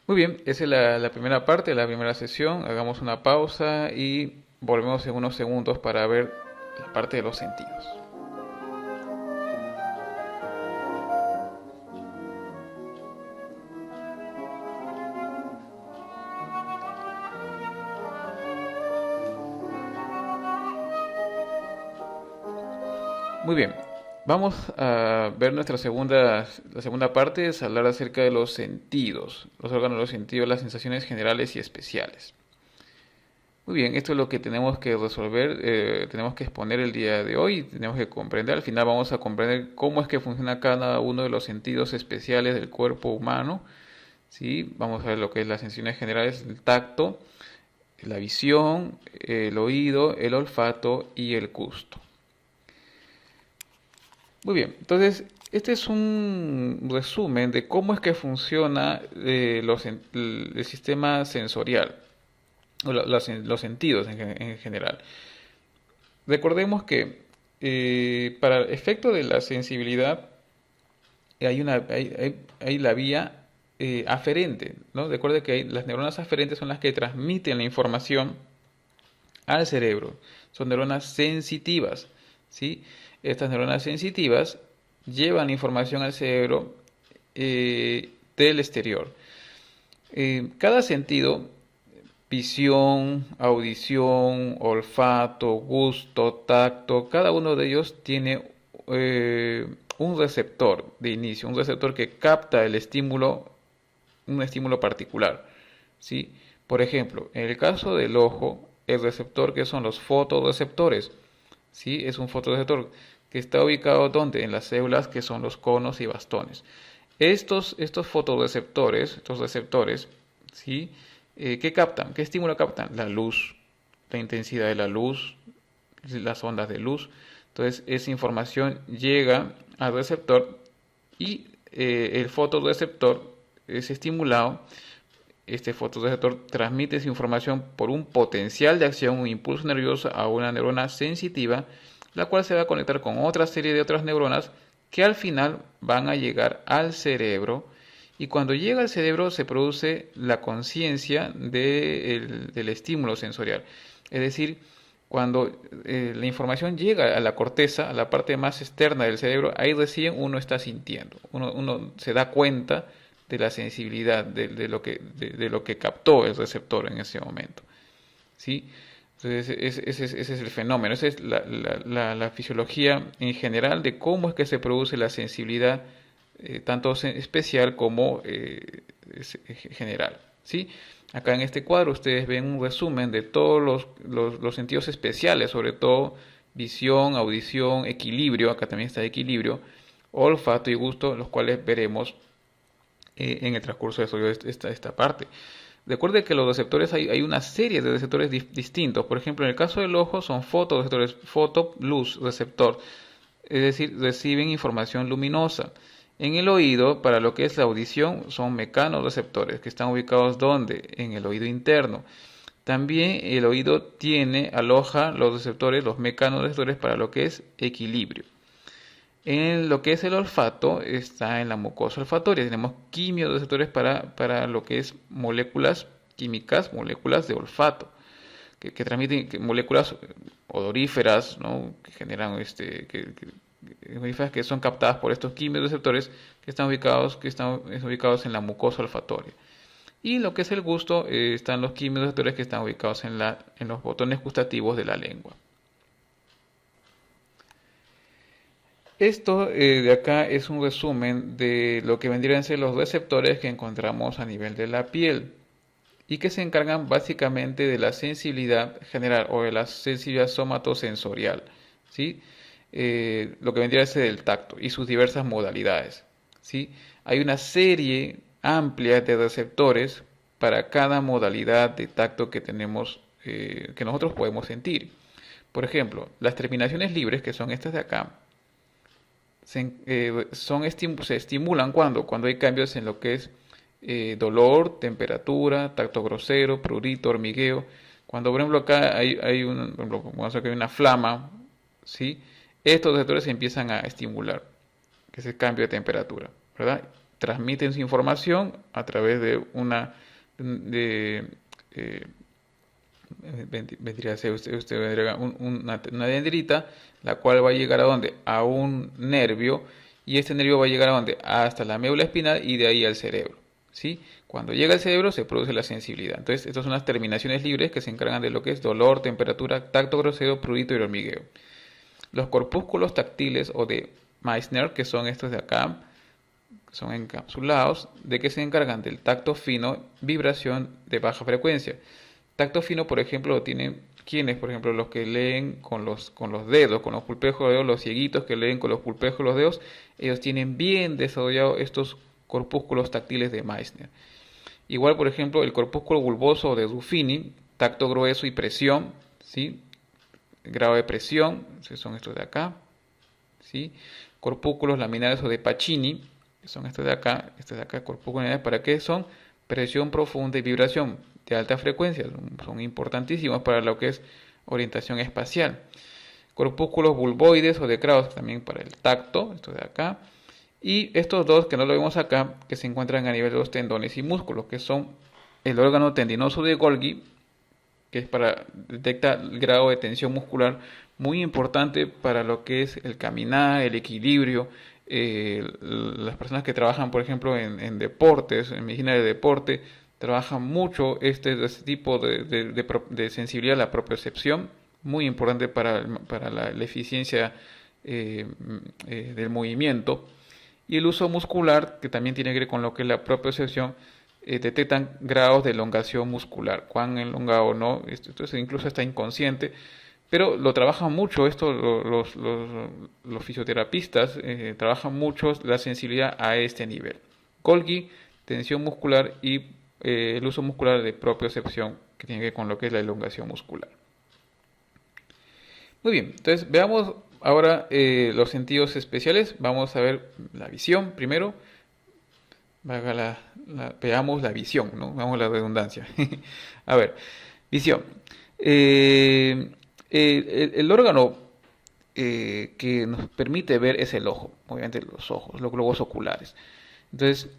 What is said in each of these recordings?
Muy bien, esa es la primera parte, la primera sesión. Hagamos una pausa y volvemos en unos segundos para ver la parte de los sentidos. Muy bien, vamos a ver la segunda parte, es hablar acerca de los sentidos, los órganos de los sentidos, las sensaciones generales y especiales. Muy bien, esto es lo que tenemos que resolver, tenemos que exponer el día de hoy, tenemos que comprender, al final vamos a comprender cómo es que funciona cada uno de los sentidos especiales del cuerpo humano, ¿sí? Vamos a ver lo que es las sensaciones generales, el tacto, la visión, el oído, el olfato y el gusto. Muy bien, entonces este es un resumen de cómo es que funciona el sistema sensorial, o los sentidos en general. Recordemos que para el efecto de la sensibilidad hay la vía aferente, ¿no? Recuerde que las neuronas aferentes son las que transmiten la información al cerebro. Son neuronas sensitivas, ¿sí? Estas neuronas sensitivas llevan información al cerebro del exterior. Cada sentido, visión, audición, olfato, gusto, tacto, cada uno de ellos tiene un receptor de inicio, un receptor que capta el estímulo, un estímulo particular, ¿sí? Por ejemplo, en el caso del ojo, el receptor que son los fotorreceptores, ¿sí? Es un fotorreceptor que está ubicado donde en las células que son los conos y bastones. Estos fotorreceptores, estos receptores, ¿sí? ¿Qué captan? ¿Qué estímulo captan? La luz, la intensidad de la luz, las ondas de luz. Entonces, esa información llega al receptor y el fotorreceptor es estimulado. Este fotorreceptor transmite esa información por un potencial de acción, un impulso nervioso a una neurona sensitiva, la cual se va a conectar con otra serie de otras neuronas que al final van a llegar al cerebro, y cuando llega al cerebro se produce la conciencia del estímulo sensorial. Es decir, cuando la información llega a la corteza, a la parte más externa del cerebro, ahí recién uno está sintiendo, uno se da cuenta de la sensibilidad de lo que captó el receptor en ese momento, ¿sí? Entonces, ese es el fenómeno, esa es la fisiología en general de cómo es que se produce la sensibilidad, tanto especial como general, ¿sí? Acá en este cuadro ustedes ven un resumen de todos los sentidos especiales, sobre todo visión, audición, equilibrio, acá también está equilibrio, olfato y gusto, los cuales veremos en el transcurso de esta parte. Recuerde que los receptores hay una serie de receptores distintos. Por ejemplo, en el caso del ojo son fotoreceptores, foto, luz, receptor. Es decir, reciben información luminosa. En el oído, para lo que es la audición, son mecanoreceptores, que están ubicados ¿dónde? En el oído interno. También el oído aloja los receptores, los mecanoreceptores para lo que es equilibrio. En lo que es el olfato, está en la mucosa olfatoria. Tenemos quimioreceptores para lo que es moléculas químicas, moléculas de olfato, que transmiten moléculas odoríferas, ¿no? Que generan odoríferas que son captadas por estos quimioreceptores que están ubicados en la mucosa olfatoria. Y lo que es el gusto, están los quimioreceptores que están ubicados en los botones gustativos de la lengua. Esto de acá es un resumen de lo que vendrían a ser los receptores que encontramos a nivel de la piel y que se encargan básicamente de la sensibilidad general o de la sensibilidad somatosensorial, ¿sí? Lo que vendría a ser el tacto y sus diversas modalidades, ¿sí? Hay una serie amplia de receptores para cada modalidad de tacto que tenemos, que nosotros podemos sentir. Por ejemplo, las terminaciones libres, que son estas de acá, se estimulan cuando hay cambios en lo que es dolor, temperatura, tacto grosero, prurito, hormigueo. Cuando, por ejemplo, acá por ejemplo, vamos a que hay una flama, ¿sí? Estos receptores se empiezan a estimular, que es el cambio de temperatura, ¿verdad? transmiten su información a través de de, eh, vendría a ser usted vendría una dendrita, la cual va a llegar a dónde? A un nervio, y este nervio va a llegar a dónde? Hasta la médula espinal y de ahí al cerebro, ¿sí? Cuando llega al cerebro se produce la sensibilidad. Entonces, estas son las terminaciones libres que se encargan de lo que es dolor, temperatura, tacto grosero, prurito y hormigueo. Los corpúsculos táctiles o de Meissner, que son estos de acá, son encapsulados, ¿de qué se encargan? Del tacto fino, vibración de baja frecuencia. Tacto fino, por ejemplo, lo tienen quienes, por ejemplo, los que leen con los dedos, con los pulpejos de los dedos, los cieguitos que leen con los pulpejos de los dedos, ellos tienen bien desarrollados estos corpúsculos táctiles de Meissner. Igual, por ejemplo, el corpúsculo bulboso de Ruffini, tacto grueso y presión, ¿sí? Grado de presión, son estos de acá, ¿sí? Corpúsculos laminares o de Pacini, que son estos de acá, corpúsculos laminares, ¿para qué son? Presión profunda y vibración de alta frecuencia, son importantísimos para lo que es orientación espacial. Corpúsculos bulboides o de Krauss, también para el tacto, estos de acá. Y estos dos, que no lo vemos acá, que se encuentran a nivel de los tendones y músculos, que son el órgano tendinoso de Golgi, que es para detectar el grado de tensión muscular, muy importante para lo que es el caminar, el equilibrio. Las personas que trabajan, por ejemplo, deportes, en medicina de deporte, trabajan mucho este tipo de sensibilidad a la propiocepción, muy importante para la eficiencia del movimiento. Y el uso muscular, que también tiene que ver con lo que es la propiocepción, detectan grados de elongación muscular, cuán elongado o no, esto incluso está inconsciente, pero lo trabajan mucho esto los fisioterapistas, trabajan mucho la sensibilidad a este nivel. Golgi, tensión muscular y el uso muscular de propiocepción, que tiene que ver con lo que es la elongación muscular. Muy bien, entonces veamos ahora los sentidos especiales. Vamos a ver la visión primero. Veamos la visión, ¿no? Veamos la redundancia. A ver, visión. El órgano que nos permite ver es el ojo, obviamente los ojos, los globos oculares. Entonces,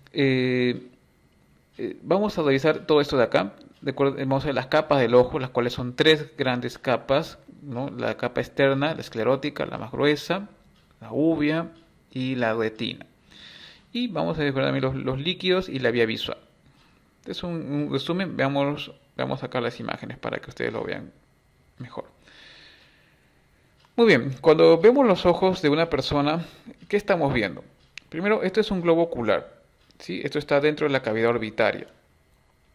vamos a revisar todo esto de acá. Vamos a ver las capas del ojo, las cuales son tres grandes capas, ¿no? La capa externa, la esclerótica, la más gruesa, la úvea y la retina. Y vamos a ver también los líquidos y la vía visual. Es un resumen, veamos acá las imágenes para que ustedes lo vean mejor. Muy bien, cuando vemos los ojos de una persona, ¿qué estamos viendo? Primero, esto es un globo ocular, ¿sí? Esto está dentro de la cavidad orbitaria.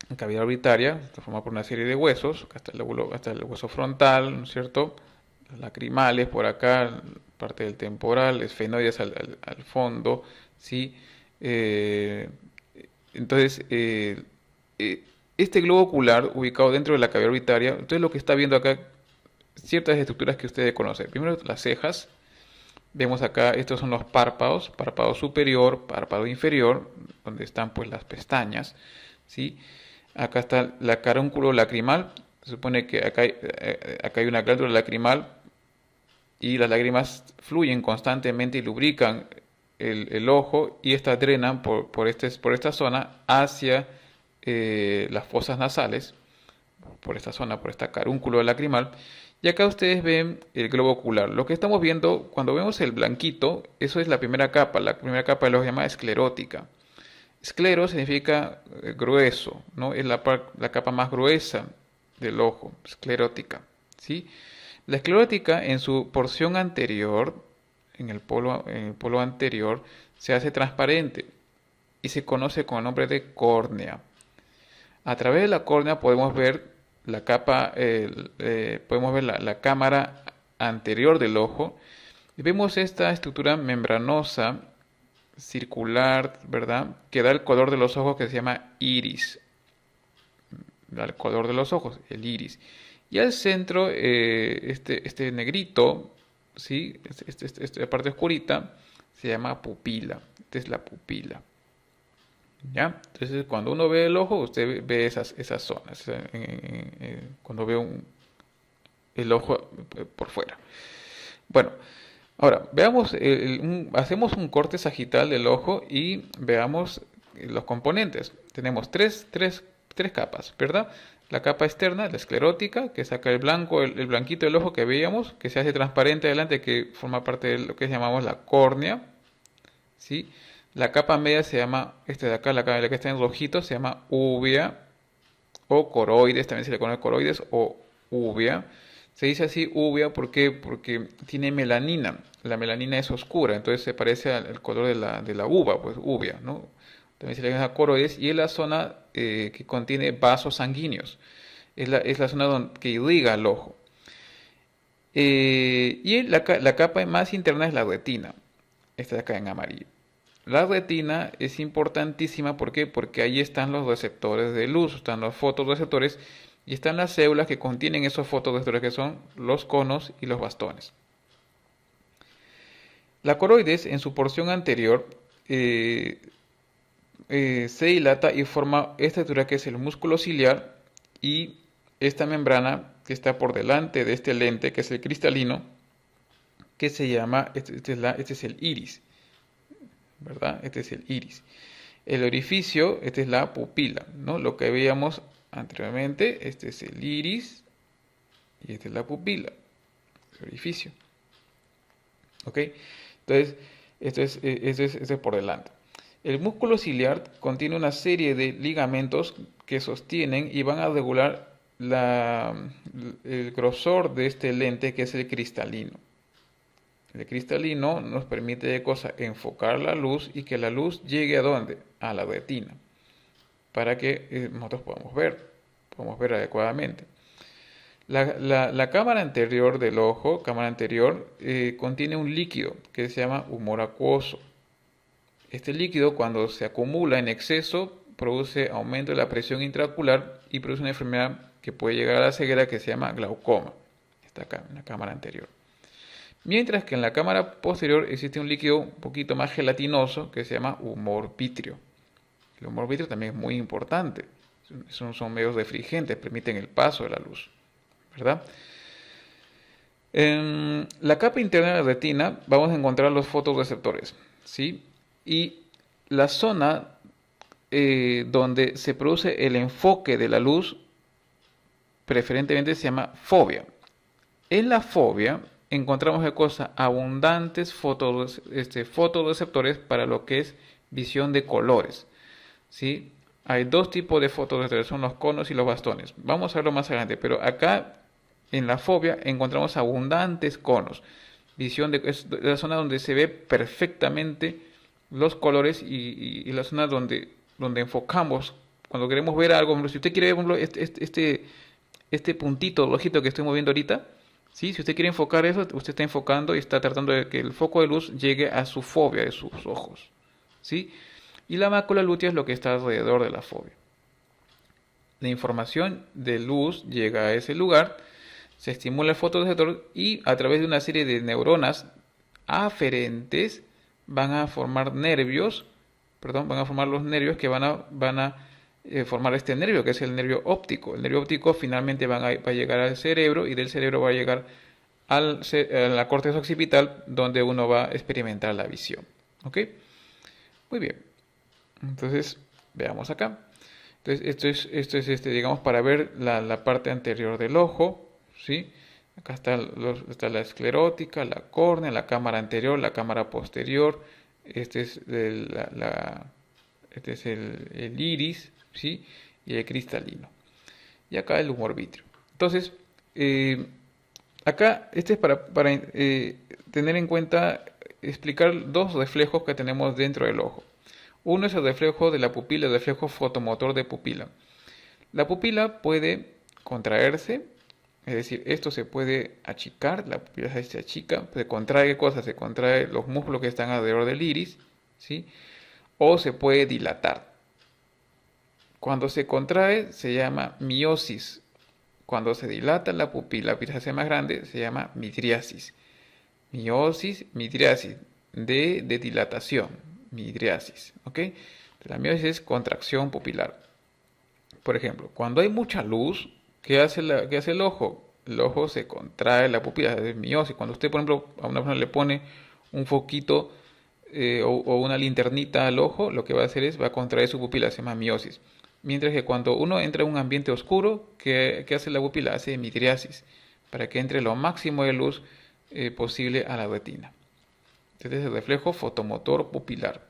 La cavidad orbitaria está formada por una serie de huesos, hasta el hueso frontal, ¿no es cierto? Los lacrimales por acá, parte del temporal, esfenoides al fondo, ¿sí? Entonces, este globo ocular ubicado dentro de la cavidad orbitaria, entonces lo que está viendo acá, ciertas estructuras que ustedes conocen. Primero las cejas, vemos acá, estos son los párpados, párpado superior, párpado inferior, donde están pues las pestañas, ¿sí? Acá está la carúnculo lacrimal, se supone que acá hay una glándula lacrimal y las lágrimas fluyen constantemente y lubrican el ojo, y estas drenan por esta zona hacia las fosas nasales, por esta zona, por esta carúnculo lacrimal. Y acá ustedes ven el globo ocular. Lo que estamos viendo, cuando vemos el blanquito, eso es la primera capa de los llama esclerótica. Esclero significa grueso, ¿no? Es la capa más gruesa del ojo, esclerótica, ¿sí? La esclerótica en su porción anterior, en el polo anterior, se hace transparente y se conoce con el nombre de córnea. A través de la córnea podemos ver la capa, podemos ver la cámara anterior del ojo y vemos esta estructura membranosa circular, ¿verdad? Que da el color de los ojos, que se llama iris. Da el color de los ojos, el iris. Y al centro, este negrito, ¿sí? Esta parte oscurita se llama pupila. Esta es la pupila. ¿Ya? Entonces, cuando uno ve el ojo, usted ve esas zonas. Cuando ve el ojo por fuera. Bueno, Ahora, veamos, hacemos un corte sagital del ojo y veamos los componentes. Tenemos tres capas, ¿verdad? La capa externa, la esclerótica, que saca el blanco, el blanquito del ojo que veíamos, que se hace transparente adelante, que forma parte de lo que llamamos la córnea, ¿sí? La capa media se llama, de acá, la que está en rojito, se llama uvea o coroides, también se le conoce coroides o uvea. Se dice así uvea porque tiene melanina. La melanina es oscura, entonces se parece al color de la uva, pues uvea, ¿no? También se le llama coroides y es la zona que contiene vasos sanguíneos. Es la zona que irriga el ojo. Y la capa más interna es la retina. Esta de acá en amarillo. La retina es importantísima, ¿por qué? Porque ahí están los receptores de luz, están los fotorreceptores y están las células que contienen esos fotorreceptores que son los conos y los bastones. La coroides en su porción anterior se dilata y forma esta estructura que es el músculo ciliar y esta membrana que está por delante de este lente que es el cristalino que se llama, este es el iris, ¿verdad? Este es el iris. El orificio, esta es la pupila, ¿no? Lo que veíamos anteriormente, este es el iris y esta es la pupila, el orificio. ¿Ok? Entonces, esto es por delante. El músculo ciliar contiene una serie de ligamentos que sostienen y van a regular el grosor de este lente que es el cristalino. El cristalino nos permite enfocar la luz y que la luz llegue ¿a dónde? A la retina, para que nosotros podamos ver adecuadamente. La cámara anterior del ojo, contiene un líquido que se llama humor acuoso. Este líquido, cuando se acumula en exceso, produce aumento de la presión intraocular y produce una enfermedad que puede llegar a la ceguera que se llama glaucoma. Está acá, en la cámara anterior. Mientras que en la cámara posterior existe un líquido un poquito más gelatinoso que se llama humor vítreo. El humor vítreo también es muy importante. Son medios refrigerantes, permiten el paso de la luz, ¿verdad? En la capa interna de la retina vamos a encontrar los fotorreceptores, ¿sí? Y la zona donde se produce el enfoque de la luz preferentemente se llama fovea. En la fovea encontramos abundantes fotorreceptores para lo que es visión de colores, ¿sí? Hay dos tipos de fotorreceptores, son los conos y los bastones. Vamos a verlo más adelante, pero acá en la fovea encontramos abundantes conos. Es la zona donde se ve perfectamente los colores y la zona donde enfocamos cuando queremos ver algo. Si usted quiere ver este puntito rojito que estoy moviendo ahorita, ¿sí? Si usted quiere enfocar eso, usted está enfocando y está tratando de que el foco de luz llegue a su fovea de sus ojos, ¿sí? Y la mácula lútea es lo que está alrededor de la fovea. La información de luz llega a ese lugar, se estimula el fotorreceptor y a través de una serie de neuronas aferentes van a formar los nervios que van a formar este nervio que es el nervio óptico. El nervio óptico finalmente va a llegar al cerebro y del cerebro va a llegar a la corteza occipital donde uno va a experimentar la visión. ¿Ok? Muy bien. Entonces, veamos acá. Entonces, esto es digamos, para ver la parte anterior del ojo, ¿sí? Acá está la esclerótica, la córnea, la cámara anterior, la cámara posterior. Este es el iris, ¿sí? Y el cristalino. Y acá el humor vítreo. Entonces, acá este es para tener en cuenta, explicar dos reflejos que tenemos dentro del ojo. Uno es el reflejo de la pupila, el reflejo fotomotor de pupila. La pupila puede contraerse, es decir, esto se puede achicar, la pupila se achica, se contrae se contrae los músculos que están alrededor del iris, ¿sí? O se puede dilatar. Cuando se contrae se llama miosis. Cuando se dilata la pupila se hace más grande, se llama midriasis. Miosis, midriasis, de dilatación, midriasis, ¿ok? La miosis es contracción pupilar. Por ejemplo, cuando hay mucha luz, ¿qué hace el ojo? el ojo se contrae, la pupila es miosis. Cuando usted, por ejemplo, a una persona le pone un foquito o una linternita al ojo, lo que va a hacer es va a contraer su pupila, se llama miosis. Mientras que cuando uno entra en un ambiente oscuro, ¿qué hace la pupila? Hace midriasis, para que entre lo máximo de luz posible a la retina. Este es el reflejo fotomotor pupilar.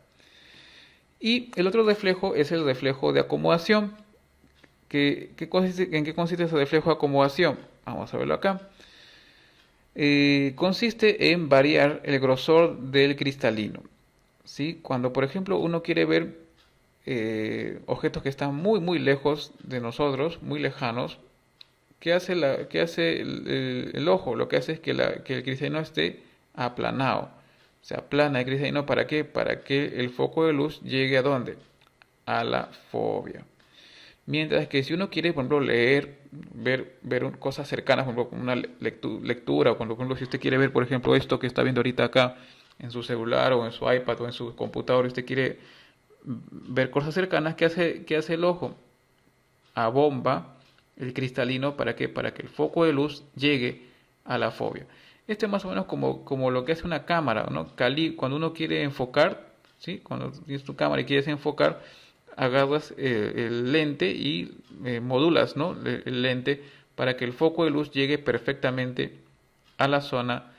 Y el otro reflejo es el reflejo de acomodación. ¿En qué consiste ese reflejo de acomodación? Vamos a verlo acá. Consiste en variar el grosor del cristalino. ¿Sí? Cuando, por ejemplo, uno quiere ver objetos que están muy, muy lejos de nosotros, muy lejanos, ¿qué hace el ojo? Lo que hace es que el cristalino esté aplanado. Se aplana el cristalino, ¿para qué? Para que el foco de luz llegue ¿a dónde? A la fóvea. Mientras que si uno quiere, por ejemplo, leer, ver cosas cercanas, por ejemplo, una lectura, o por ejemplo, si usted quiere ver, por ejemplo, esto que está viendo ahorita acá en su celular o en su iPad o en su computador, y usted quiere ver cosas cercanas, qué hace el ojo? Abomba el cristalino, ¿para qué? Para que el foco de luz llegue a la fóvea. Esto es más o menos como lo que hace una cámara, ¿no? Cuando uno quiere enfocar, ¿sí? Cuando tienes tu cámara y quieres enfocar, agarras el lente y modulas, ¿no? El lente para que el foco de luz llegue perfectamente a la zona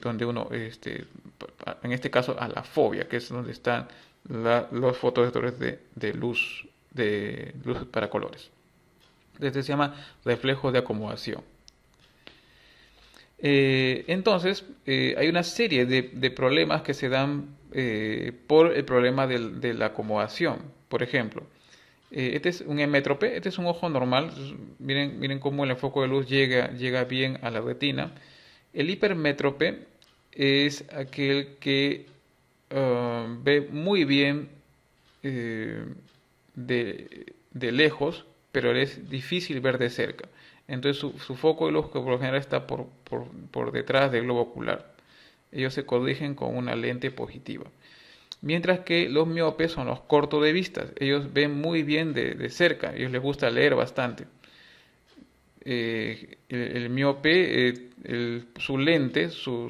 donde uno, en este caso, a la fóvea, que es donde están los fotodetectores de luz para colores. Este se llama reflejo de acomodación. Entonces, hay una serie de problemas que se dan por el problema de la acomodación. Por ejemplo, este es un hemétrope, este es un ojo normal. Miren cómo el enfoque de luz llega bien a la retina. El hipermétrope es aquel que ve muy bien eh, de lejos, pero es difícil ver de cerca. Entonces su foco de luz que por lo general está por detrás del globo ocular. Ellos se corrigen con una lente positiva. Mientras que los miopes son los cortos de vista. Ellos ven muy bien de cerca. A ellos les gusta leer bastante. El miope, su lente, su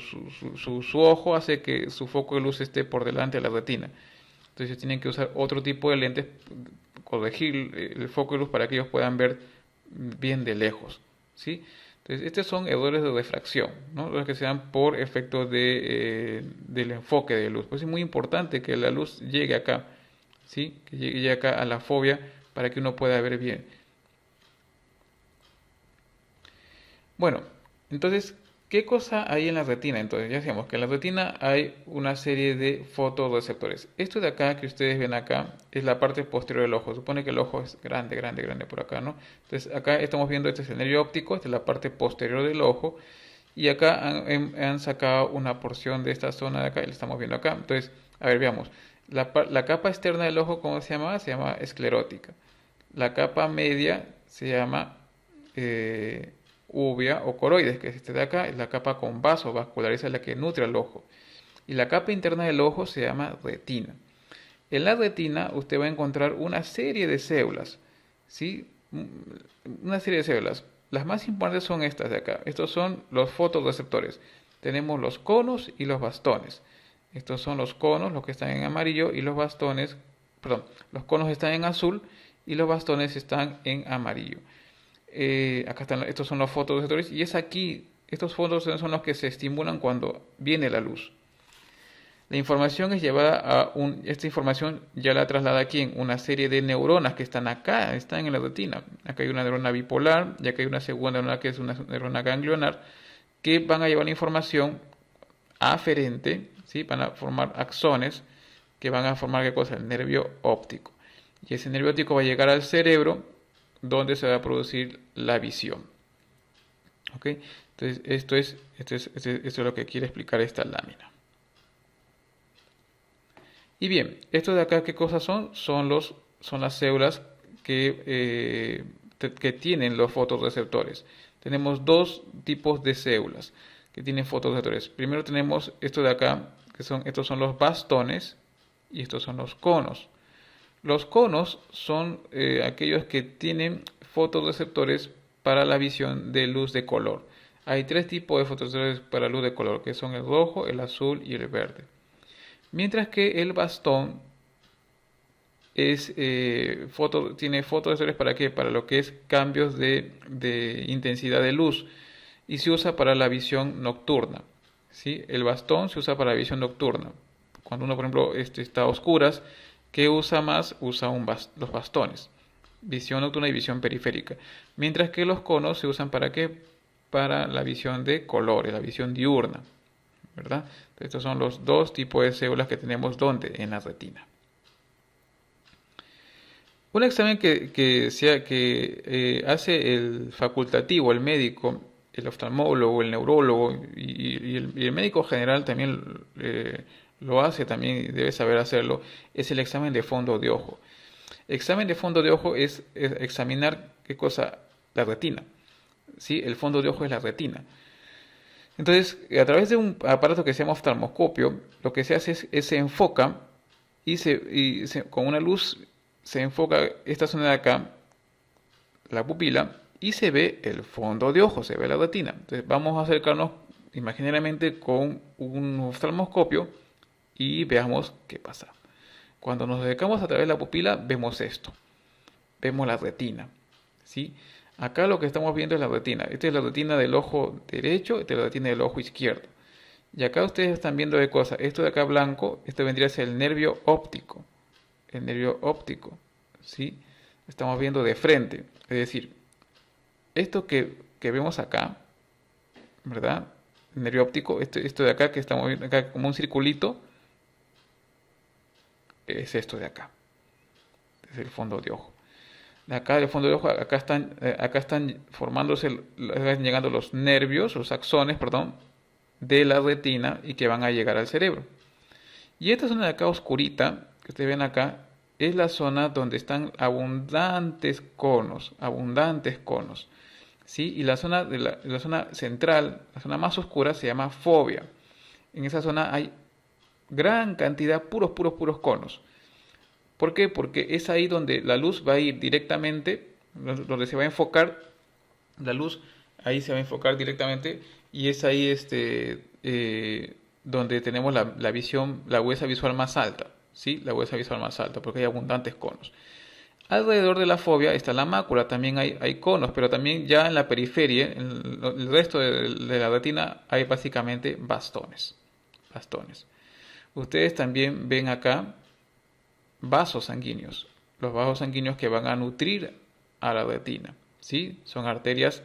ojo hace que su foco de luz esté por delante de la retina. Entonces tienen que usar otro tipo de lentes, corregir el foco de luz para que ellos puedan ver bien de lejos, ¿sí? Entonces, estos son errores de refracción, ¿no? Los que se dan por efecto del enfoque de luz. Pues es muy importante que la luz llegue acá, ¿sí? Que llegue acá a la fóvea para que uno pueda ver bien. Bueno, entonces, ¿qué cosa hay en la retina? Entonces, ya decíamos que en la retina hay una serie de fotorreceptores. Esto de acá que ustedes ven acá es la parte posterior del ojo. Supone que el ojo es grande, grande, grande por acá, ¿no? Entonces, acá estamos viendo, este es el nervio óptico, esta es la parte posterior del ojo. Y acá han sacado una porción de esta zona de acá y la estamos viendo acá. Entonces, a ver, veamos. La capa externa del ojo, ¿cómo se llama? Se llama esclerótica. La capa media se llama uvea o coroides, que es este de acá, es la capa con vaso vascular, esa es la que nutre al ojo. Y la capa interna del ojo se llama retina. En la retina usted va a encontrar una serie de células, ¿sí? Una serie de células. Las más importantes son estas de acá. Estos son los fotorreceptores. Tenemos los conos y los bastones. Estos son los conos, los que están en amarillo, y los bastones, perdón, los conos están en azul y los bastones están en amarillo. Acá están, estos son los fotorreceptores y es aquí, estos fotorreceptores son los que se estimulan cuando viene la luz. La información es llevada esta información ya la traslada aquí en una serie de neuronas que están acá, están en la retina. Acá hay una neurona bipolar y acá hay una segunda neurona que es una neurona ganglionar que van a llevar la información aferente, ¿sí? Van a formar axones que van a formar ¿qué cosa? El nervio óptico. Y ese nervio óptico va a llegar al cerebro donde se va a producir la visión. ¿Ok? Entonces, esto es lo que quiere explicar esta lámina. Y bien, estos de acá, ¿qué cosas son? Son las células que tienen los fotorreceptores. Tenemos dos tipos de células que tienen fotorreceptores. Primero tenemos esto de acá, estos son los bastones y estos son los conos. Los conos son aquellos que tienen fotorreceptores para la visión de luz de color. Hay tres tipos de fotorreceptores para luz de color, que son el rojo, el azul y el verde. Mientras que el bastón tiene fotorreceptores para qué? Para lo que es cambios de intensidad de luz y se usa para la visión nocturna. ¿Sí? El bastón se usa para la visión nocturna. Cuando uno, por ejemplo, está a oscuras, ¿qué usa más? Usa los bastones. Visión nocturna y visión periférica. Mientras que los conos se usan para qué? Para la visión de colores, la visión diurna. ¿Verdad? Estos son los dos tipos de células que tenemos ¿dónde? En la retina. Un examen que hace el facultativo, el médico, el oftalmólogo, el neurólogo y el médico general también lo hace, también debe saber hacerlo, es el examen de fondo de ojo. Examen de fondo de ojo es examinar qué cosa, la retina. ¿Sí? El fondo de ojo es la retina. Entonces, a través de un aparato que se llama oftalmoscopio, lo que se hace es se enfoca con una luz se enfoca esta zona de acá, la pupila, y se ve el fondo de ojo, se ve la retina. Entonces vamos a acercarnos imaginariamente con un oftalmoscopio y veamos qué pasa. Cuando nos acercamos a través de la pupila vemos esto, vemos la retina, ¿sí? Acá lo que estamos viendo es la retina. Esta es la retina del ojo derecho, esta es la retina del ojo izquierdo. Y acá ustedes están viendo de cosas. Esto de acá blanco, esto vendría a ser el nervio óptico. El nervio óptico, ¿sí? Estamos viendo de frente. Es decir, esto que vemos acá, ¿verdad? El nervio óptico, esto de acá que estamos viendo acá como un circulito, es esto de acá. Es el fondo de ojo. De acá, del fondo de ojo, acá están formándose, están llegando los nervios, los axones, perdón, de la retina y que van a llegar al cerebro. Y esta zona de acá oscurita, que ustedes ven acá, es la zona donde están abundantes conos, ¿sí? Y la zona la zona central, la zona más oscura se llama fovea. En esa zona hay gran cantidad, puros conos. ¿Por qué? Porque es ahí donde la luz va a ir directamente, donde se va a enfocar la luz, ahí se va a enfocar directamente y es ahí donde tenemos la visión, la huesa visual más alta, ¿sí? La huesa visual más alta, porque hay abundantes conos. Alrededor de la fovea está la mácula, también hay conos, pero también ya en la periferia, en el resto de la retina, hay básicamente bastones. Ustedes también ven acá vasos sanguíneos, los vasos sanguíneos que van a nutrir a la retina, ¿sí? Son arterias,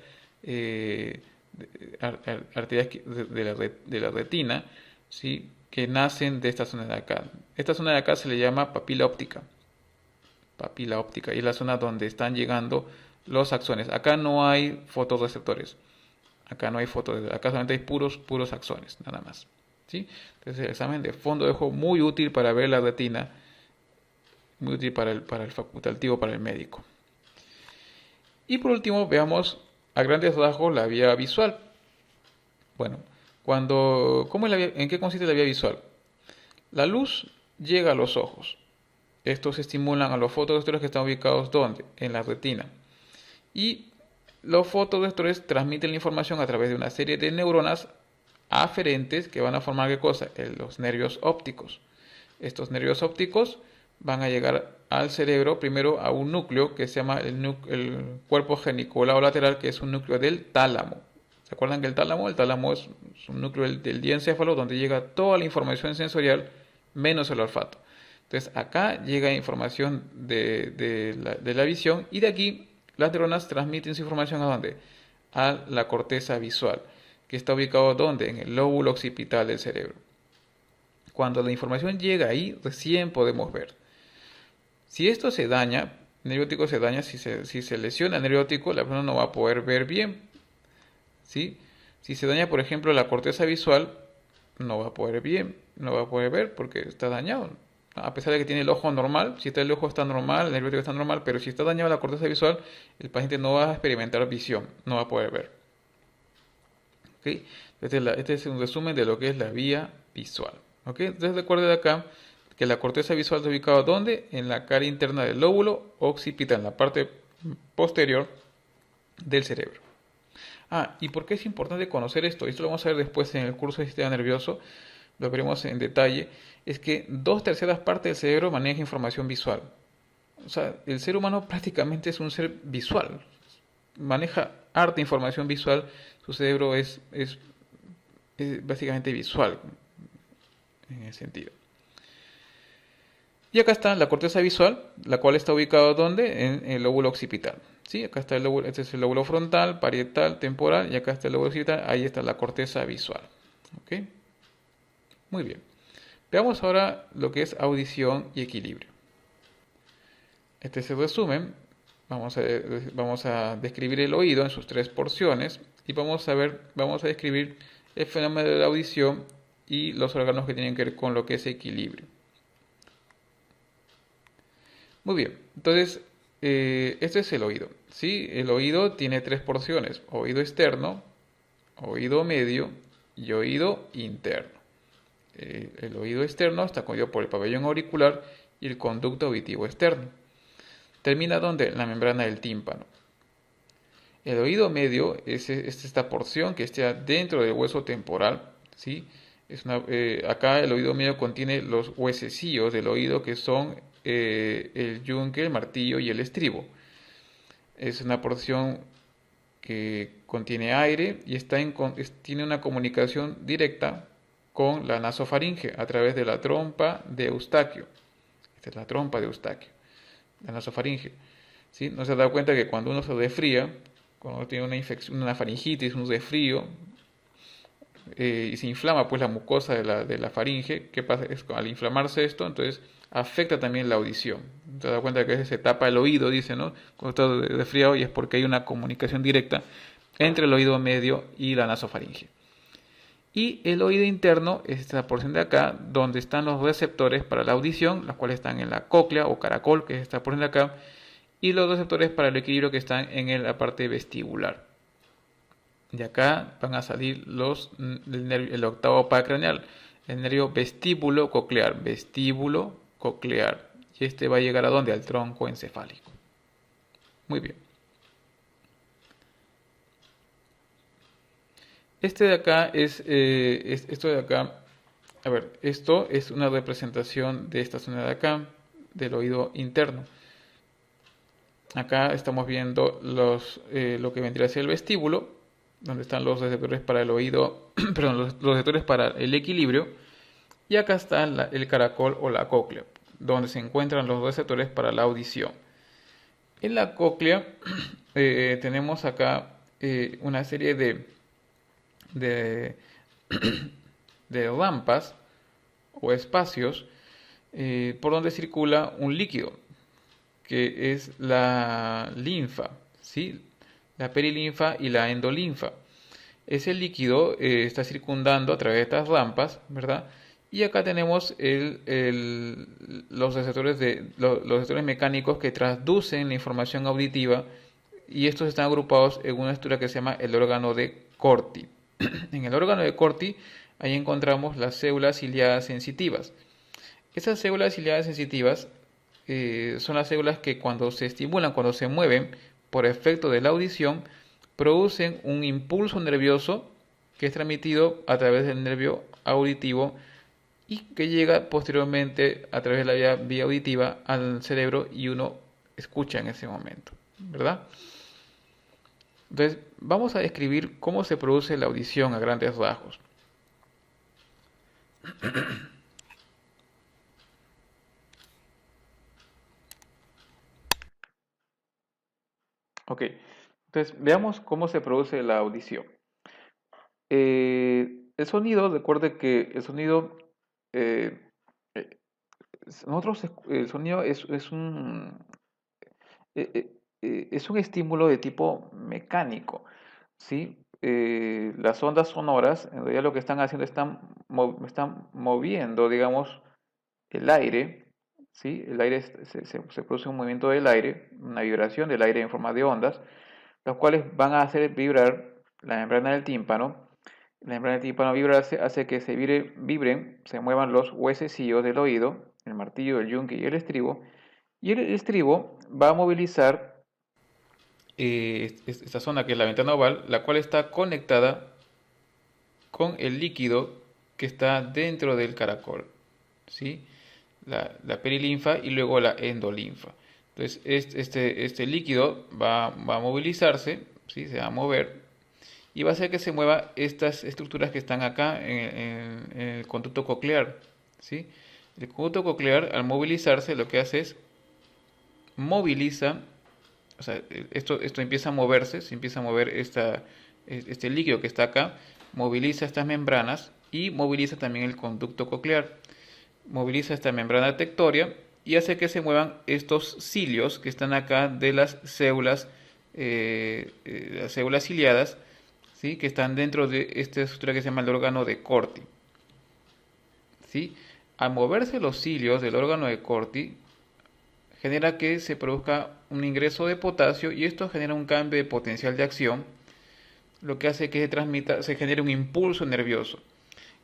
arterias de la retina, ¿sí? Que nacen de esta zona de acá. Esta zona de acá se le llama papila óptica, y es la zona donde están llegando los axones. Acá no hay fotorreceptores, acá solamente hay puros axones, nada más, ¿sí? Entonces el examen de fondo de ojo muy útil para ver la retina, muy útil para el facultativo, para el médico. Y por último veamos a grandes rasgos la vía visual. Bueno, ¿en qué consiste la vía visual? La luz llega a los ojos. Estos estimulan a los fotorreceptores que están ubicados ¿dónde? En la retina. Y los fotorreceptores transmiten la información a través de una serie de neuronas aferentes que van a formar ¿qué cosa? Los nervios ópticos. Estos nervios ópticos van a llegar al cerebro primero a un núcleo que se llama el cuerpo geniculado lateral, que es un núcleo del tálamo. ¿Se acuerdan que el tálamo es un núcleo del diencéfalo donde llega toda la información sensorial menos el olfato? Entonces acá llega información de la visión y de aquí las neuronas transmiten su información ¿a dónde? A la corteza visual, que está ubicado ¿dónde? En el lóbulo occipital del cerebro. Cuando la información llega ahí, recién podemos ver. Si esto se daña, el nervio óptico se daña, si se lesiona el nervio óptico, la persona no va a poder ver bien, ¿sí? Si se daña, por ejemplo, la corteza visual, no va a poder ver porque está dañado. A pesar de que tiene el ojo normal, si el ojo está normal, el nervio óptico está normal, pero si está dañado la corteza visual, el paciente no va a experimentar visión, no va a poder ver. ¿Okay? Este es un resumen de lo que es la vía visual. ¿Okay? Entonces recuerden acá que la corteza visual está ubicada ¿dónde? En la cara interna del lóbulo occipital, en la parte posterior del cerebro. ¿Y por qué es importante conocer esto? Esto lo vamos a ver después en el curso de sistema nervioso, lo veremos en detalle. Es que 2/3 partes del cerebro maneja información visual. O sea, el ser humano prácticamente es un ser visual. Maneja harta información visual. Su cerebro es básicamente visual en ese sentido. Y acá está la corteza visual, la cual está ubicada ¿dónde? En el lóbulo occipital. ¿Sí? Acá está el lóbulo, este es el lóbulo frontal, parietal, temporal, y acá está el lóbulo occipital, ahí está la corteza visual. ¿Ok? Muy bien. Veamos ahora lo que es audición y equilibrio. Este es el resumen. Vamos a describir el oído en sus 3 porciones y vamos a describir el fenómeno de la audición y los órganos que tienen que ver con lo que es equilibrio. Muy bien, entonces este es el oído. ¿Sí? El oído tiene 3 porciones: oído externo, oído medio y oído interno. El oído externo está constituido por el pabellón auricular y el conducto auditivo externo. Termina donde en la membrana del tímpano. El oído medio es esta porción que está dentro del hueso temporal, ¿sí? Acá el oído medio contiene los huesecillos del oído que son el yunque, el martillo y el estribo. Es una porción que contiene aire y tiene una comunicación directa con la nasofaringe a través de la trompa de Eustaquio. Esta es la trompa de Eustaquio, la nasofaringe. ¿Sí? ¿No se ha dado cuenta que cuando uno se resfría, cuando tiene una infección, una faringitis, un resfrío, y se inflama pues la mucosa de la faringe? ¿Qué pasa? Al inflamarse esto, entonces afecta también la audición. Te das cuenta que a veces se tapa el oído, dice, ¿no? Cuando está resfriado, y es porque hay una comunicación directa entre el oído medio y la nasofaringe. Y el oído interno es esta porción de acá, donde están los receptores para la audición, los cuales están en la cóclea o caracol, que es esta porción de acá, y los receptores para el equilibrio, que están en la parte vestibular. De acá van a salir el octavo par craneal, el nervio vestíbulo coclear, y este va a llegar ¿a dónde? Al tronco encefálico. Muy bien. Este de acá esto de acá. A ver, esto es una representación de esta zona de acá, del oído interno. Acá estamos viendo lo que vendría a ser el vestíbulo, donde están los receptores para el oído, perdón, los receptores para el equilibrio. Y acá está el caracol o la cóclea, donde se encuentran los receptores para la audición. En la cóclea tenemos acá una serie de, de rampas o espacios por donde circula un líquido, que es la linfa, ¿sí? La perilinfa y la endolinfa. Ese líquido está circundando a través de estas rampas, ¿verdad? Y acá tenemos los receptores mecánicos que transducen la información auditiva, y estos están agrupados en una estructura que se llama el órgano de Corti. En el órgano de Corti, ahí encontramos las células ciliadas sensitivas. Esas células ciliadas sensitivas son las células que, cuando se estimulan, cuando se mueven por efecto de la audición, producen un impulso nervioso que es transmitido a través del nervio auditivo y que llega posteriormente a través de la vía auditiva al cerebro, y uno escucha en ese momento, ¿verdad? Entonces, vamos a describir cómo se produce la audición a grandes rasgos. Ok, entonces veamos cómo se produce la audición. El sonido, recuerde que el sonido, eh, eh, el sonido es un estímulo de tipo mecánico, ¿sí? Las ondas sonoras, en realidad lo que están haciendo, están moviendo, digamos, el aire, ¿sí? El aire, se produce un movimiento del aire, una vibración del aire en forma de ondas, los cuales van a hacer vibrar la membrana del tímpano. La membrana del tímpano hace que vibren, se muevan los huesecillos del oído, el martillo, el yunque y el estribo, y el estribo va a movilizar esta zona que es la ventana oval, la cual está conectada con el líquido que está dentro del caracol, ¿sí? La perilinfa y luego la endolinfa. Entonces, este líquido va a movilizarse, ¿sí? Se va a mover y va a hacer que se muevan estas estructuras que están acá en el conducto coclear, ¿sí? El conducto coclear, al movilizarse, lo que hace es moviliza, o sea, esto empieza a moverse, se empieza a mover este líquido que está acá, moviliza estas membranas y moviliza también el conducto coclear, moviliza esta membrana detectoria y hace que se muevan estos cilios que están acá de las células ciliadas, ¿sí? Que están dentro de esta estructura que se llama el órgano de Corti, ¿sí? Al moverse los cilios del órgano de Corti, genera que se produzca un ingreso de potasio y esto genera un cambio de potencial de acción, lo que hace que se genere un impulso nervioso.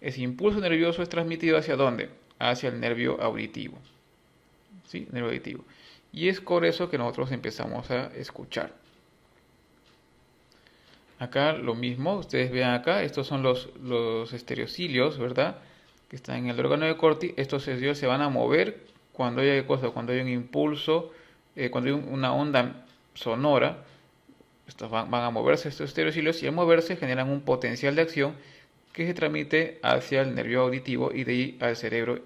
Ese impulso nervioso es transmitido ¿hacia dónde? Hacia el nervio auditivo. ¿Sí? Nervio auditivo. Y es por eso que nosotros empezamos a escuchar. Acá lo mismo, ustedes vean acá, estos son los estereocilios, ¿verdad? Que están en el órgano de Corti. Estos estereocilios se van a mover cuando hay cuando hay un impulso, cuando hay una onda sonora. Estos van a moverse estos estereocilios y al moverse generan un potencial de acción que se transmite hacia el nervio auditivo y de ahí al cerebro,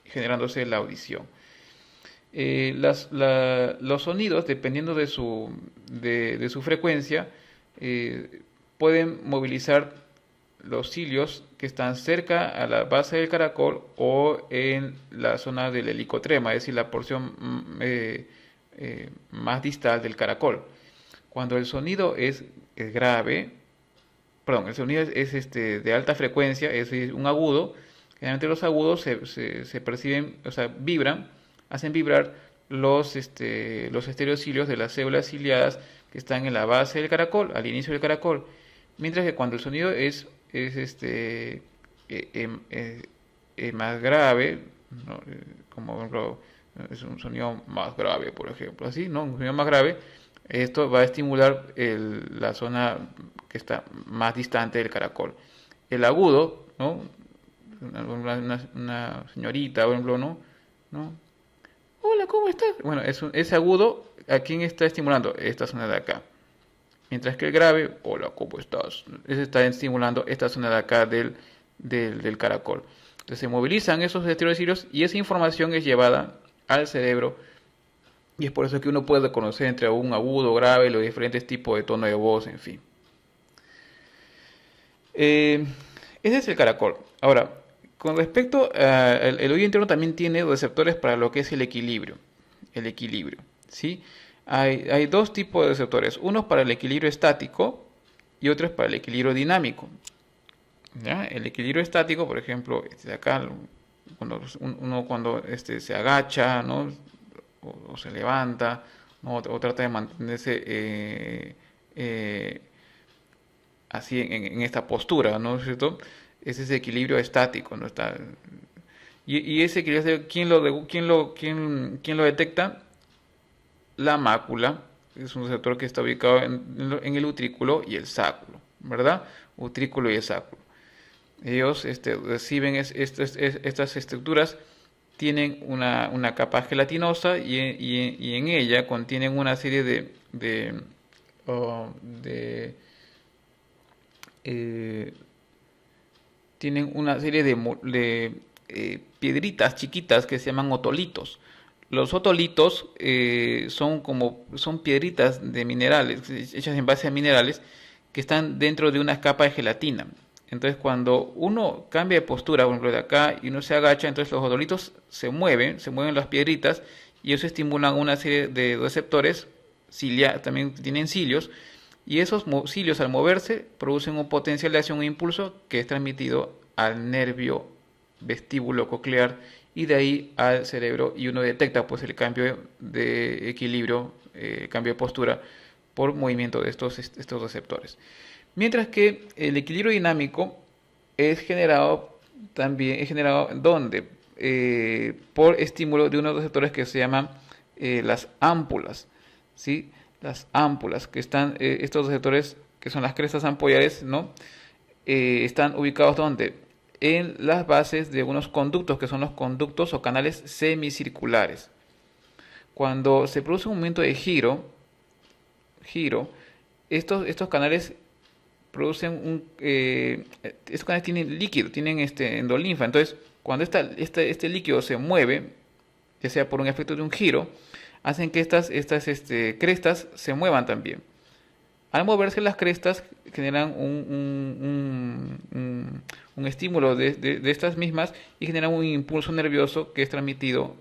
generándose la audición. Los sonidos, dependiendo de su frecuencia, pueden movilizar los cilios que están cerca a la base del caracol o en la zona del helicotrema, es decir, la porción más distal del caracol. Cuando el sonido es grave, perdón, el sonido es de alta frecuencia, es un agudo. Generalmente los agudos se perciben, o sea, vibran, hacen vibrar los estereocilios de las células ciliadas que están en la base del caracol, al inicio del caracol. Mientras que cuando el sonido es más grave, ¿no? Como por ejemplo, es un sonido más grave, por ejemplo, así, ¿no? Un sonido más grave, esto va a estimular la zona que está más distante del caracol. El agudo, ¿no? Una señorita, por ejemplo, ¿no? Hola, ¿cómo estás? Bueno, ese agudo, ¿a quién está estimulando? Esta zona de acá. Mientras que el grave, hola, ¿cómo estás? Ese está estimulando esta zona de acá del caracol. Entonces se movilizan esos estereocilios y esa información es llevada al cerebro. Y es por eso que uno puede reconocer entre un agudo, grave, los diferentes tipos de tono de voz, en fin. Ese es el caracol. Ahora, con respecto al el oído interno también tiene receptores para lo que es el equilibrio. El equilibrio, ¿sí? Hay dos tipos de receptores. Uno es para el equilibrio estático y otro es para el equilibrio dinámico. ¿Ya? El equilibrio estático, por ejemplo, de acá, cuando se agacha, ¿no? O se levanta, ¿no? O trata de mantenerse así en esta postura, ¿no es cierto? Es ese equilibrio estático, ¿no? Y ese equilibrio, ¿quién lo detecta? La mácula, es un receptor que está ubicado en el utrículo y el sáculo, ¿verdad? Utrículo y el sáculo. Ellos reciben estas estructuras, tienen una capa gelatinosa y en ella contienen una serie eh, tienen una serie de piedritas chiquitas que se llaman otolitos. Los otolitos son piedritas de minerales, hechas en base a minerales, que están dentro de una capa de gelatina. Entonces, cuando uno cambia de postura, por ejemplo, de acá, y uno se agacha, entonces los otolitos se mueven las piedritas, y eso estimula una serie de receptores, también tienen cilios, y esos cilios al moverse producen un potencial de acción o impulso que es transmitido al nervio vestíbulo coclear y de ahí al cerebro y uno detecta pues el cambio de equilibrio, cambio de postura por movimiento de estos receptores. Mientras que el equilibrio dinámico es generado ¿dónde? Por estímulo de unos receptores que se llaman las ámpulas, ¿sí? las ámpulas, que están, estos receptores que son las crestas ampollares, ¿no? Están ubicados donde en las bases de unos conductos que son los conductos o canales semicirculares. Cuando se produce un movimiento de giro, estos canales producen estos canales tienen líquido, tienen endolinfa. Entonces, cuando este líquido se mueve, ya sea por un efecto de un giro, hacen que estas crestas se muevan también. Al moverse las crestas generan un estímulo de estas mismas y generan un impulso nervioso que es transmitido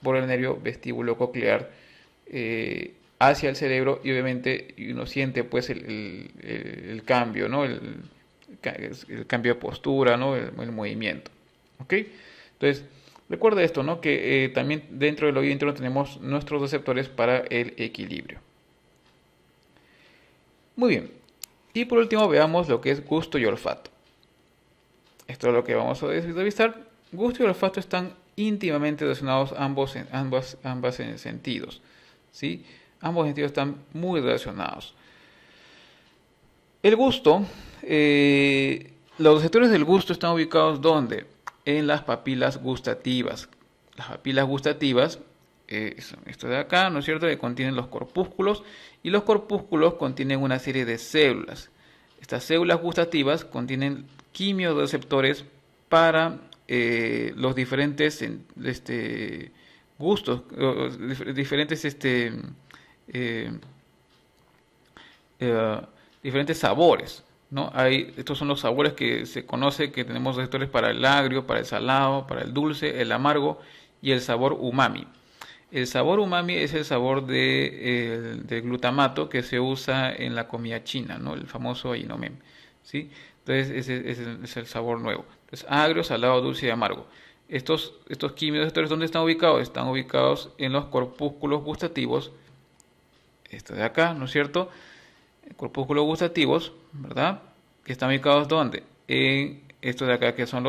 por el nervio vestíbulo-coclear hacia el cerebro, y obviamente uno siente pues el cambio, ¿no? El cambio de postura, ¿no? El movimiento. ¿Ok? Entonces, recuerda esto, ¿no? Que también dentro del oído interno tenemos nuestros receptores para el equilibrio. Muy bien. Y por último veamos lo que es gusto y olfato. Esto es lo que vamos a revisar. Gusto y olfato están íntimamente relacionados ambos sentidos, ¿sí? Ambos sentidos están muy relacionados. El gusto, los receptores del gusto están ubicados ¿dónde? En las papilas gustativas. Las papilas gustativas, esto de acá, ¿no es cierto?, que contienen los corpúsculos, y los corpúsculos contienen una serie de células. Estas células gustativas contienen quimioreceptores para los diferentes gustos, diferentes diferentes sabores, ¿no? Estos son los sabores que se conoce, que tenemos receptores para el agrio, para el salado, para el dulce, el amargo y el sabor umami. El sabor umami es el sabor del glutamato que se usa en la comida china, ¿no? El famoso ainomem, ¿sí? Entonces ese es el sabor nuevo. Entonces, agrio, salado, dulce y amargo. Estos quimioreceptores, ¿dónde están ubicados? Están ubicados en los corpúsculos gustativos. Esto de acá, ¿no es cierto? Corpúsculos gustativos, ¿verdad? Que están ubicados ¿dónde? En estos de acá, que son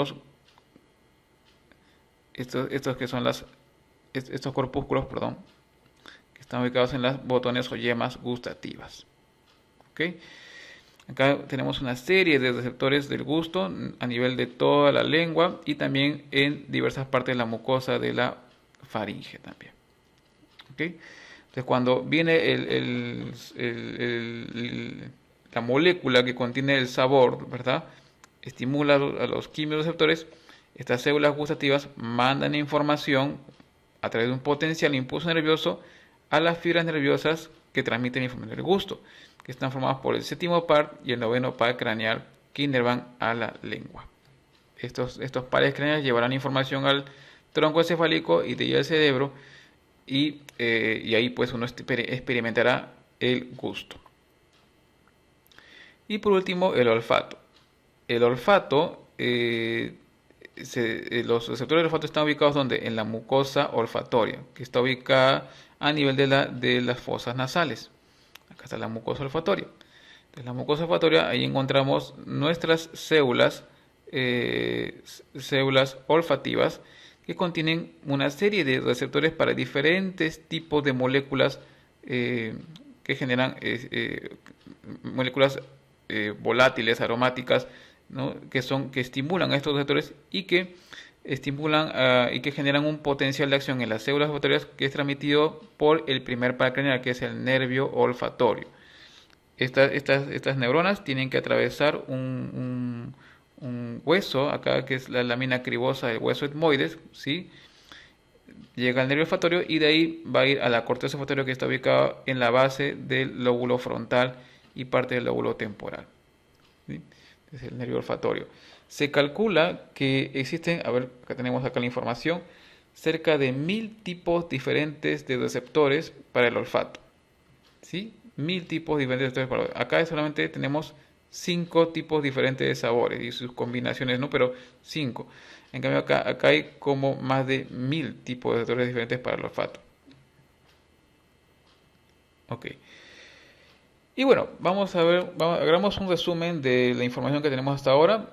estos corpúsculos, perdón, que están ubicados en las botones o yemas gustativas. ¿Ok? Acá tenemos una serie de receptores del gusto a nivel de toda la lengua y también en diversas partes de la mucosa de la faringe también. ¿Ok? Entonces, cuando viene la molécula que contiene el sabor, ¿verdad? Estimula a los quimioreceptores, estas células gustativas mandan información a través de un potencial impulso nervioso a las fibras nerviosas que transmiten la información del gusto, que están formadas por el séptimo par y el noveno par craneal que inervan a la lengua. Estos pares craneales llevarán información al tronco encefálico y de ahí al cerebro, y ahí pues uno experimentará el gusto. Y por último, el olfato. El olfato, los receptores del olfato están ubicados ¿dónde? En la mucosa olfatoria, que está ubicada a nivel de las fosas nasales. Acá está la mucosa olfatoria. En la mucosa olfatoria, ahí encontramos nuestras células olfativas, que contienen una serie de receptores para diferentes tipos de moléculas que generan moléculas volátiles, aromáticas, ¿no? que estimulan a estos receptores y que estimulan y que generan un potencial de acción en las células olfatorias que es transmitido por el primer par craneal, que es el nervio olfatorio. Estas neuronas tienen que atravesar un hueso, acá que es la lámina cribosa del hueso etmoides, ¿sí? Llega al nervio olfatorio y de ahí va a ir a la corteza olfatoria, que está ubicada en la base del lóbulo frontal y parte del lóbulo temporal, ¿sí? Es el nervio olfatorio. Se calcula que existen, a ver, acá tenemos la información, cerca de 1000 tipos diferentes de receptores para el olfato, ¿sí? 1000 tipos diferentes de receptores para el olfato. Acá solamente tenemos 5 tipos diferentes de sabores y sus combinaciones, ¿no? Pero 5. En cambio acá hay como más de 1000 tipos de receptores diferentes para el olfato. Ok. Y bueno, vamos a ver, hagamos un resumen de la información que tenemos hasta ahora.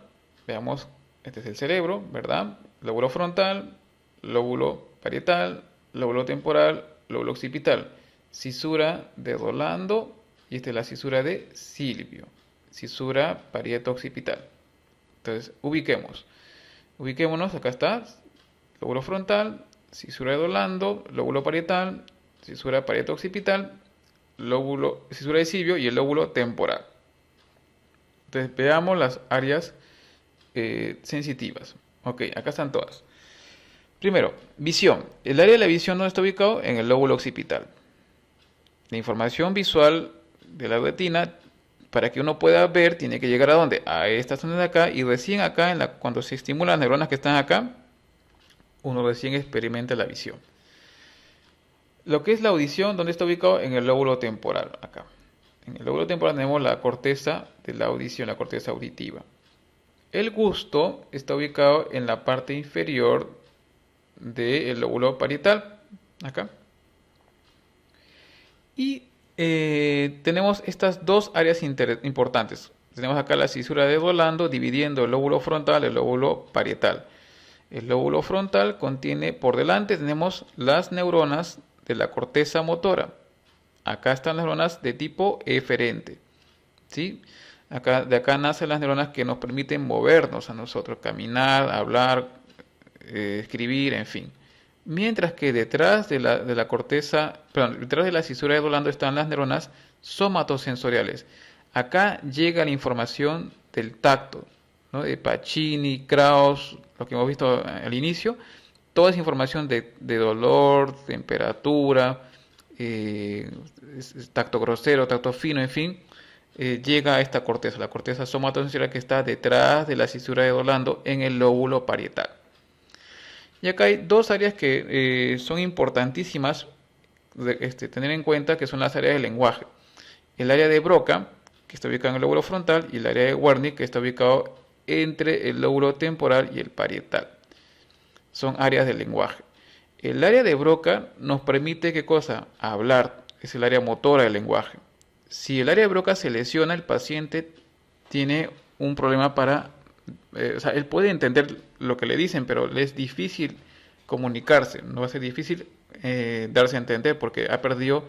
Veamos, este es el cerebro, ¿verdad? Lóbulo frontal, lóbulo parietal, lóbulo temporal, lóbulo occipital. cisura de Rolando y esta es la cisura de Silvio. Cisura parieto-occipital. Entonces, ubiquémonos, acá está, lóbulo frontal, cisura de Rolando, lóbulo parietal, cisura parieto-occipital, cisura de Silvio y el lóbulo temporal. Entonces, veamos las áreas sensitivas. Ok, acá están todas. Primero, visión. El área de la visión, ¿dónde está ubicado? En el lóbulo occipital. La información visual de la retina, para que uno pueda ver, tiene que llegar a ¿dónde? A esta zona de acá, y recién acá, cuando se estimulan las neuronas que están acá, uno recién experimenta la visión. Lo que es la audición, ¿dónde está ubicado? En el lóbulo temporal, acá. En el lóbulo temporal tenemos la corteza de la audición, la corteza auditiva. El gusto está ubicado en la parte inferior del lóbulo parietal, acá. Y tenemos estas dos áreas importantes. Tenemos acá la cisura de Rolando dividiendo el lóbulo frontal y el lóbulo parietal. El lóbulo frontal contiene, por delante tenemos las neuronas de la corteza motora. Acá están las neuronas de tipo eferente, ¿sí? De acá nacen las neuronas que nos permiten movernos a nosotros, caminar, hablar, escribir, en fin. Mientras que detrás de la corteza, perdón, detrás de la cisura de Rolando están las neuronas somatosensoriales. Acá llega la información del tacto, ¿no? De Pacini, Krauss, lo que hemos visto al inicio. Toda esa información de dolor, temperatura, tacto grosero, tacto fino, en fin, llega a esta corteza, la corteza somatosensorial que está detrás de la cisura de Rolando en el lóbulo parietal. Y acá hay dos áreas que son importantísimas tener en cuenta, que son las áreas del lenguaje. El área de Broca, que está ubicado en el lóbulo frontal, y el área de Wernicke, que está ubicado entre el lóbulo temporal y el parietal. Son áreas del lenguaje. El área de Broca nos permite, ¿qué cosa? Hablar, es el área motora del lenguaje. Si el área de Broca se lesiona, el paciente tiene un problema para... o sea, él puede entender lo que le dicen, pero le es difícil comunicarse, no va a ser difícil darse a entender porque ha perdido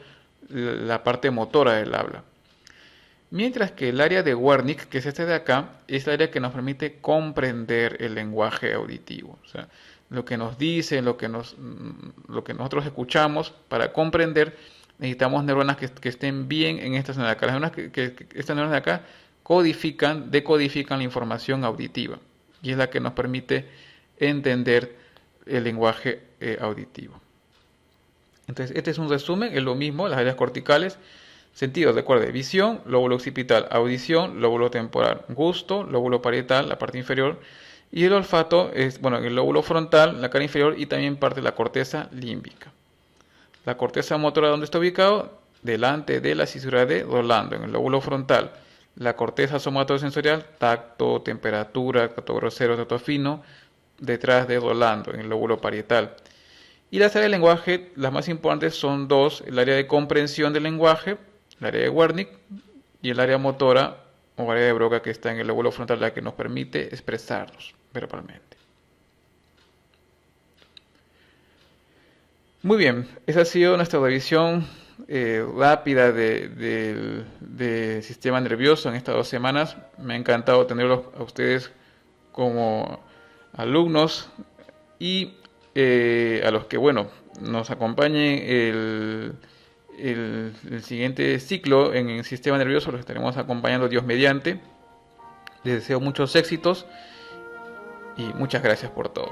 la parte motora del habla. Mientras que el área de Wernicke, que es este de acá, es el área que nos permite comprender el lenguaje auditivo. O sea, lo que nos dicen, lo que nosotros escuchamos, para comprender necesitamos neuronas que estén bien en esta zona de acá. Las neuronas estas neuronas de acá decodifican la información auditiva y es la que nos permite entender el lenguaje auditivo. Entonces, este es un resumen, es lo mismo, las áreas corticales, sentidos, recuerde, visión, lóbulo occipital, audición, lóbulo temporal, gusto, lóbulo parietal, la parte inferior, y el olfato es, bueno, el lóbulo frontal, la cara inferior y también parte de la corteza límbica. La corteza motora, ¿dónde está ubicado? Delante de la cisura de Rolando, en el lóbulo frontal. La corteza somatosensorial, tacto, temperatura, tacto grosero, tacto fino, detrás de Rolando, en el lóbulo parietal. Y las áreas del lenguaje, las más importantes son dos: el área de comprensión del lenguaje, el área de Wernicke, y el área motora o área de Broca, que está en el lóbulo frontal, la que nos permite expresarnos verbalmente. Muy bien, esa ha sido nuestra revisión rápida del sistema nervioso en estas 2 semanas. Me ha encantado tenerlos a ustedes como alumnos y a los que, bueno, nos acompañen el siguiente ciclo en el sistema nervioso. Los estaremos acompañando Dios mediante. Les deseo muchos éxitos y muchas gracias por todo.